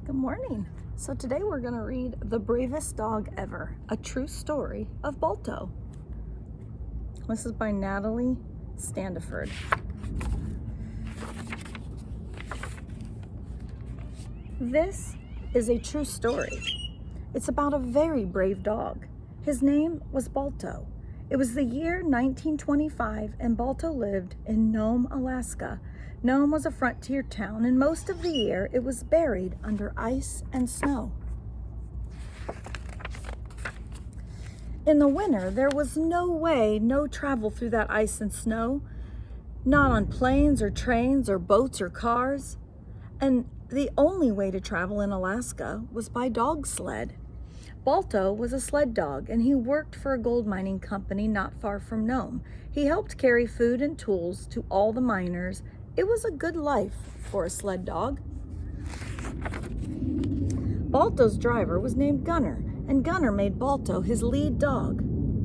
Good morning. So today we're going to read The Bravest Dog Ever, a true story of Balto. This is by Natalie, Standiford. This is a true story. It's about a very brave dog. His name was Balto. It was the year 1925 and Balto lived in Nome, Alaska. Nome was a frontier town, and most of the year it was buried under ice and snow. In the winter, there was no travel through that ice and snow, not on planes or trains or boats or cars. And the only way to travel in Alaska was by dog sled. Balto was a sled dog, and he worked for a gold mining company not far from Nome. He helped carry food and tools to all the miners. It was a good life for a sled dog. Balto's driver was named Gunner, and Gunner made Balto his lead dog,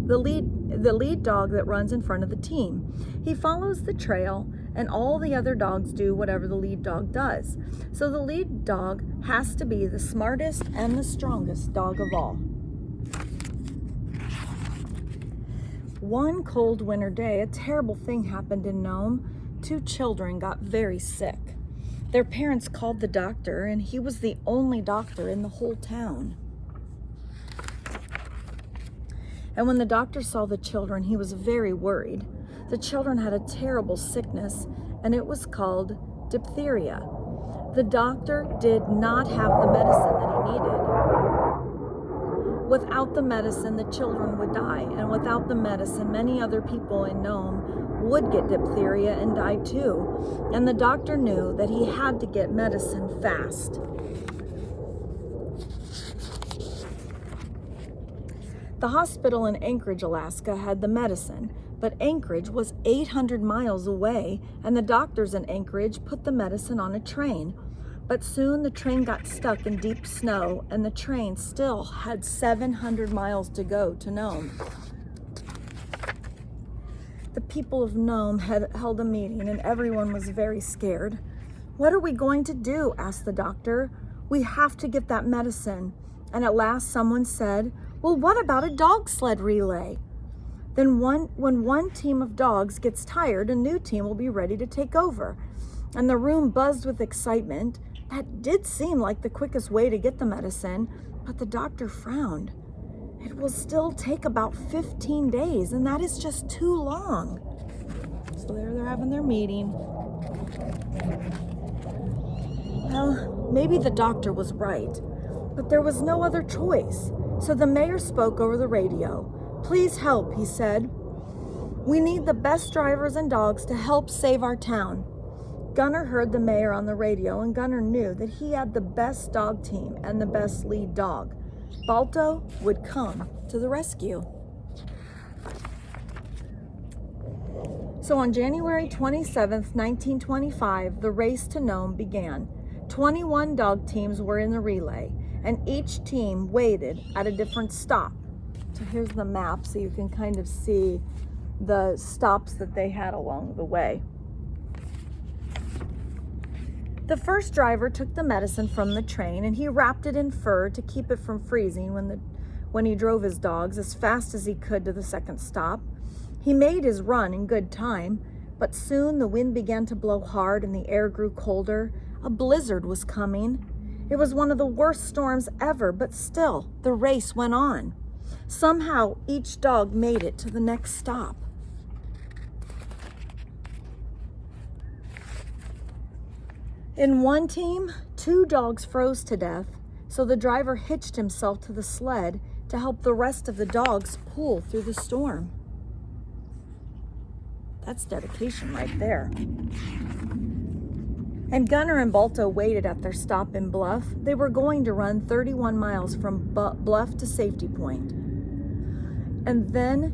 the lead dog that runs in front of the team. He follows the trail, and all the other dogs do whatever the lead dog does. So the lead dog has to be the smartest and the strongest dog of all. One cold winter day, a terrible thing happened in Nome. 2 children got very sick. Their parents called the doctor, and he was the only doctor in the whole town. And when the doctor saw the children, he was very worried. The children had a terrible sickness, and it was called diphtheria. The doctor did not have the medicine that he needed. Without the medicine, the children would die, and without the medicine, many other people in Nome would get diphtheria and die too. And the doctor knew that he had to get medicine fast. The hospital in Anchorage, Alaska had the medicine, but Anchorage was 800 miles away, and the doctors in Anchorage put the medicine on a train. But soon the train got stuck in deep snow, and the train still had 700 miles to go to Nome. The people of Nome had held a meeting, and everyone was very scared. "What are we going to do?" asked the doctor. "We have to get that medicine." And at last someone said, "Well, what about a dog sled relay? Then when one team of dogs gets tired, a new team will be ready to take over." And the room buzzed with excitement. That did seem like the quickest way to get the medicine, but the doctor frowned. "It will still take about 15 days, and that is just too long." So there they're having their meeting. Well, maybe the doctor was right, but there was no other choice. So the mayor spoke over the radio. "Please help," he said. "We need the best drivers and dogs to help save our town." Gunner heard the mayor on the radio, and Gunner knew that he had the best dog team and the best lead dog. Balto would come to the rescue. So on January 27th, 1925, the race to Nome began. 21 dog teams were in the relay, and each team waited at a different stop. So here's the map so you can kind of see the stops that they had along the way. The first driver took the medicine from the train, and he wrapped it in fur to keep it from freezing when he drove his dogs as fast as he could to the second stop. He made his run in good time, but soon the wind began to blow hard and the air grew colder. A blizzard was coming. It was one of the worst storms ever, but still, the race went on. Somehow, each dog made it to the next stop. In one team, 2 dogs froze to death, so the driver hitched himself to the sled to help the rest of the dogs pull through the storm. That's dedication right there. And Gunner and Balto waited at their stop in Bluff. They were going to run 31 miles from Bluff to Safety Point. And then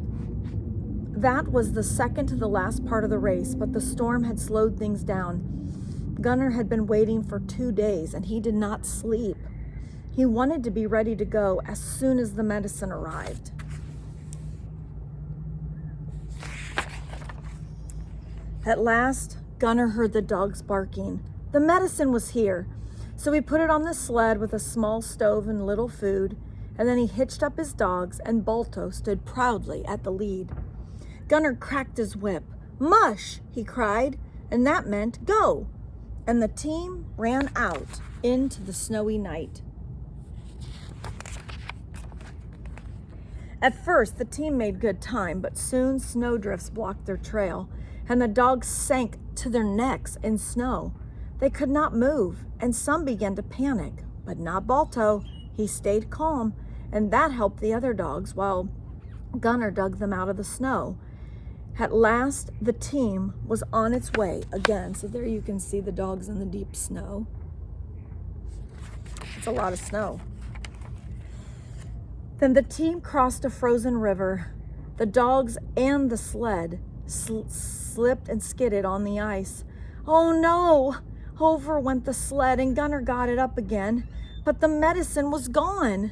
that was the second to the last part of the race, but the storm had slowed things down. Gunner had been waiting for 2 days, and he did not sleep. He wanted to be ready to go as soon as the medicine arrived. At last, Gunner heard the dogs barking. The medicine was here. So he put it on the sled with a small stove and little food, and then he hitched up his dogs, and Balto stood proudly at the lead. Gunnar cracked his whip. "Mush!" he cried, and that meant go. And the team ran out into the snowy night. At first, the team made good time, but soon snowdrifts blocked their trail, and the dogs sank to their necks in snow. They could not move, and some began to panic, but not Balto. He stayed calm, and that helped the other dogs while Gunnar dug them out of the snow. At last, the team was on its way again. So there you can see the dogs in the deep snow. It's a lot of snow. Then the team crossed a frozen river. The dogs and the sled slipped and skidded on the ice. Oh no! Over went the sled, and Gunnar got it up again, but the medicine was gone.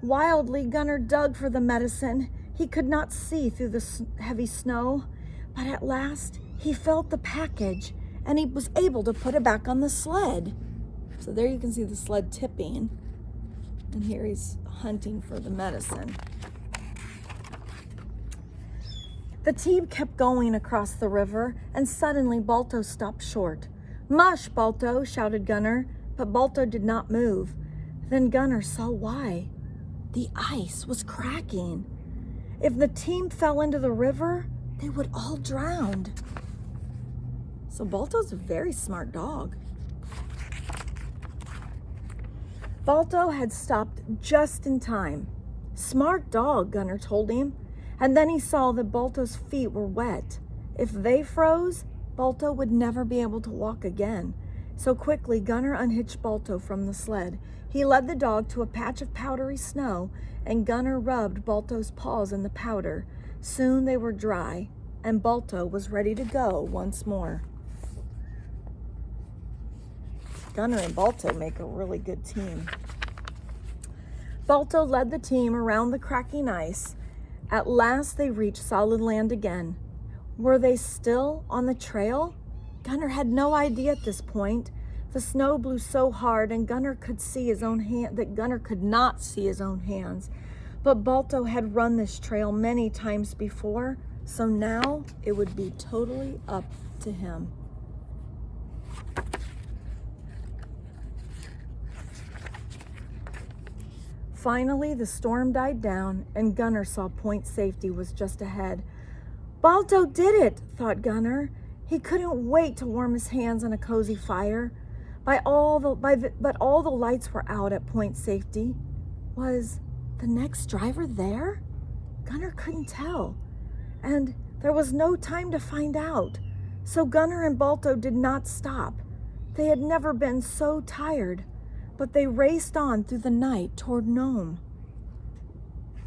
Wildly, Gunnar dug for the medicine. He could not see through the heavy snow, but at last he felt the package, and he was able to put it back on the sled. So there you can see the sled tipping, and here he's hunting for the medicine. The team kept going across the river, and suddenly Balto stopped short. "Mush, Balto!" shouted Gunnar, but Balto did not move. Then Gunnar saw why. The ice was cracking. If the team fell into the river, they would all drown. So Balto's a very smart dog. Balto had stopped just in time. "Smart dog," Gunnar told him. And then he saw that Balto's feet were wet. If they froze, Balto would never be able to walk again. So quickly, Gunnar unhitched Balto from the sled. He led the dog to a patch of powdery snow, and Gunnar rubbed Balto's paws in the powder. Soon they were dry, and Balto was ready to go once more. Gunnar and Balto make a really good team. Balto led the team around the cracking ice. At last they reached solid land again. Were they still on the trail? Gunnar had no idea at this point. The snow blew so hard, and Gunnar could see his own hand that Gunnar could not see his own hands. But Balto had run this trail many times before, so now it would be totally up to him. Finally, the storm died down, and Gunnar saw Point Safety was just ahead. Balto did it, thought Gunnar. He couldn't wait to warm his hands on a cozy fire. But all the lights were out at Point Safety. Was the next driver there? Gunnar couldn't tell, and there was no time to find out. So Gunnar and Balto did not stop. They had never been so tired, but they raced on through the night toward Nome.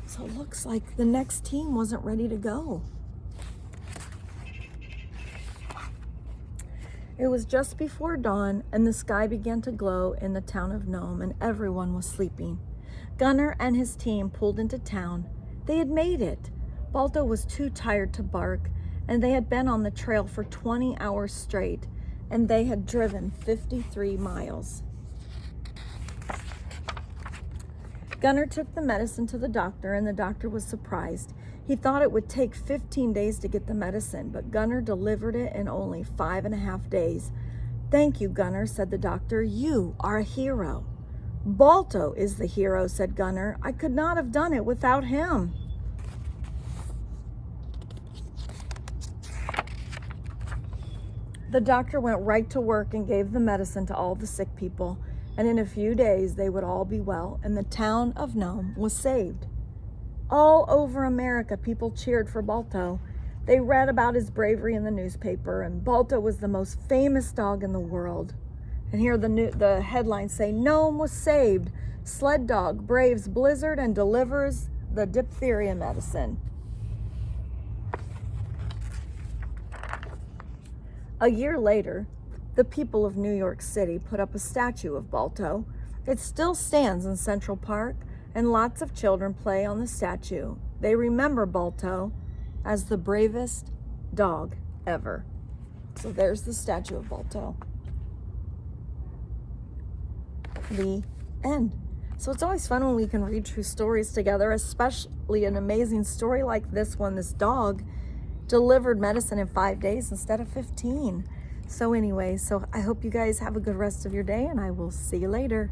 So it looks like the next team wasn't ready to go. It was just before dawn, and the sky began to glow in the town of Nome, and everyone was sleeping. Gunnar and his team pulled into town. They had made it. Balto was too tired to bark, and they had been on the trail for 20 hours straight, and they had driven 53 miles. Gunnar took the medicine to the doctor, and the doctor was surprised. He thought it would take 15 days to get the medicine, but Gunnar delivered it in only 5.5 days. "Thank you, Gunnar," said the doctor. "You are a hero." "Balto is the hero," said Gunnar. "I could not have done it without him." The doctor went right to work and gave the medicine to all the sick people, and in a few days they would all be well, and the town of Nome was saved. All over America, people cheered for Balto. They read about his bravery in the newspaper, and Balto was the most famous dog in the world. And here the headlines say, "Nome was saved. Sled dog braves blizzard and delivers the diphtheria medicine." A year later, the people of New York City put up a statue of Balto. It still stands in Central Park, and lots of children play on the statue. They remember Balto as the bravest dog ever. So there's the statue of Balto. the end. So it's always fun when we can read true stories together, especially an amazing story like this one. This dog delivered medicine in 5 days instead of 15. So anyway, so I hope you guys have a good rest of your day, and I will see you later.